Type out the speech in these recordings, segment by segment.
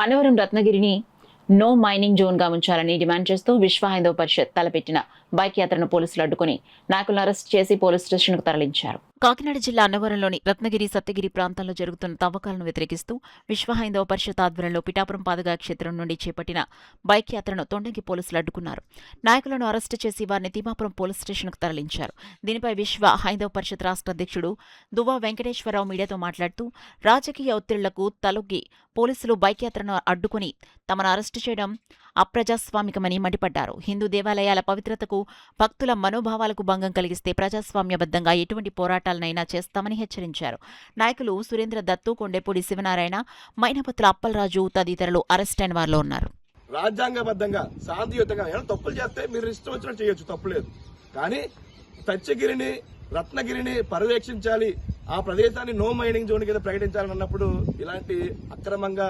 Annavaram రత్నగిరిని no mining zone గా ఉంచాలని demand చేస్తూ విశ్వ హైందవ పరిషత్ తలపెట్టిన బైక్ యాత్రను పోలీసులు అడ్డుకుని నాయకులను అరెస్ట్ చేసి పోలీస్ స్టేషన్ కు తరలించారు. కాకినాడ జిల్లా అన్నవరంలోని రత్నగిరి సత్యగిరి ప్రాంతాల్లో జరుగుతున్న తవ్వకాలను వ్యతిరేకిస్తూ విశ్వ హైందవ పరిషత్ ఆధ్వర్యంలో పిఠాపురం పాదగా క్షేత్రం నుండి చేపట్టిన బైక్ యాత్రను తొండంగి పోలీసులు అడ్డుకున్నారు. నాయకులను అరెస్టు చేసి వారిని తిమ్మాపురం పోలీస్ స్టేషన్ కు తరలించారు. దీనిపై విశ్వ హైందవ పరిషత్ రాష్ట్ర అధ్యక్షుడు దువ్వా వెంకటేశ్వరరావు మీడియాతో మాట్లాడుతూ రాజకీయ ఒత్తిళ్లకు తలొగ్గి పోలీసులు బైక్ యాత్రను అడ్డుకుని తమను అరెస్టు చేయడం అప్రజాస్వామికమని మండిపడ్డారు. హిందూ దేవాలయాల పవిత్రతకు భక్తుల మనోభావాలకు భంగం కలిగిస్తే ప్రజాస్వామ్యబద్ధంగా ఎటువంటి పోరాటాలనైనా చేస్తామని హెచ్చరించారు. నాయకులు సురేంద్ర దత్తు, కొండేపూడి శివనారాయణ, మైనపత్రుల అప్పలరాజు తదితరులు అరెస్ట్ అయిన వారిలో ఉన్నారు. రాజ్యాంగబద్ధంగా శాంతియుతంగా తప్పులు చేస్తే మీరు ఇష్టం వచ్చినట్టు చేయొచ్చు, తప్పులేదు. కానీ సత్యగిరిని రత్నగిరిని పర్యవేక్షించాలి, ఆ ప్రదేశాన్ని నో మైనింగ్ జోన్ కింద ప్రకటించాలని అన్నప్పుడు ఇలాంటి అక్రమంగా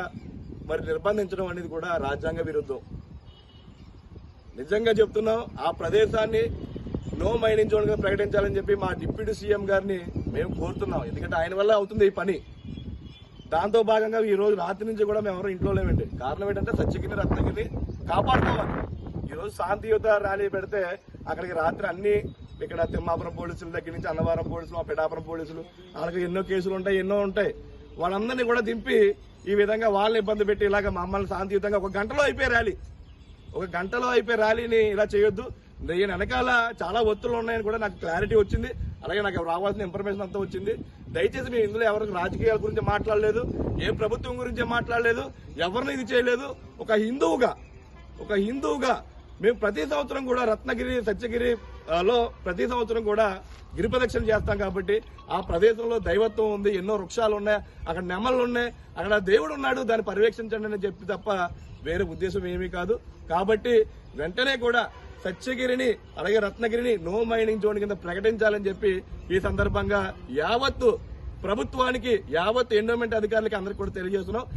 మరి నిర్బంధించడం అనేది కూడా రాజ్యాంగ విరుద్ధం. నిజంగా చెప్తున్నాం, ఆ ప్రదేశాన్ని నో మైనింగ్ జోన్ గా ప్రకటించాలని చెప్పి మా డిప్యూటీ సీఎం గారిని మేము కోరుతున్నాం. ఎందుకంటే ఆయన వల్ల అవుతుంది ఈ పని. దాంతో భాగంగా ఈ రోజు రాత్రి నుంచి కూడా మేము ఎవరు ఇంట్లో లేవండి. కారణం ఏంటంటే సత్యగిరి రత్నగిరిని కాపాడుకోవాలి. ఈ రోజు శాంతియుత ర్యాలీ పెడితే అక్కడికి రాత్రి అన్ని ఇక్కడ తిమ్మాపురం పోలీసుల దగ్గర నుంచి అన్నవరం పోలీసులు, మా పిఠాపురం పోలీసులు, వాళ్ళకి ఎన్నో కేసులు ఉంటాయి, ఎన్నో ఉంటాయి. వాళ్ళందరినీ కూడా దింపి ఈ విధంగా వాళ్ళని ఇబ్బంది పెట్టి ఇలాగ మమ్మల్ని శాంతియుతంగా ఒక గంటలో అయిపోయే ర్యాలీని ఇలా చేయొద్దు. దీని వెనకాల చాలా ఒత్తులు ఉన్నాయని కూడా నాకు క్లారిటీ వచ్చింది. అలాగే నాకు రావాల్సిన ఇన్ఫర్మేషన్ అంతా వచ్చింది. దయచేసి మేము ఇందులో ఎవరికి రాజకీయాల గురించి మాట్లాడలేదు, ఏ ప్రభుత్వం గురించి మాట్లాడలేదు, ఎవరిని ఇది చేయలేదు. ఒక హిందువుగా మేము ప్రతి సంవత్సరం కూడా రత్నగిరి సత్యగిరిలో ప్రతి సంవత్సరం కూడా గిరి ప్రదక్షిణ చేస్తాం. కాబట్టి ఆ ప్రదేశంలో దైవత్వం ఉంది, ఎన్నో వృక్షాలు ఉన్నాయి, అక్కడ నెమళ్ళు ఉన్నాయి, అక్కడ దేవుడు ఉన్నాడు, దాన్ని పర్యవేక్షించండి అని చెప్పి తప్ప వేరే ఉద్దేశం ఏమీ కాదు. కాబట్టి వెంటనే కూడా సత్యగిరిని అలాగే రత్నగిరిని నో మైనింగ్ జోన్ కింద ప్రకటించాలని చెప్పి ఈ సందర్భంగా యావత్తు ప్రభుత్వానికి, యావత్ ఎండోమెంట్ అధికారులకి అందరికీ కూడా తెలియజేస్తున్నాం.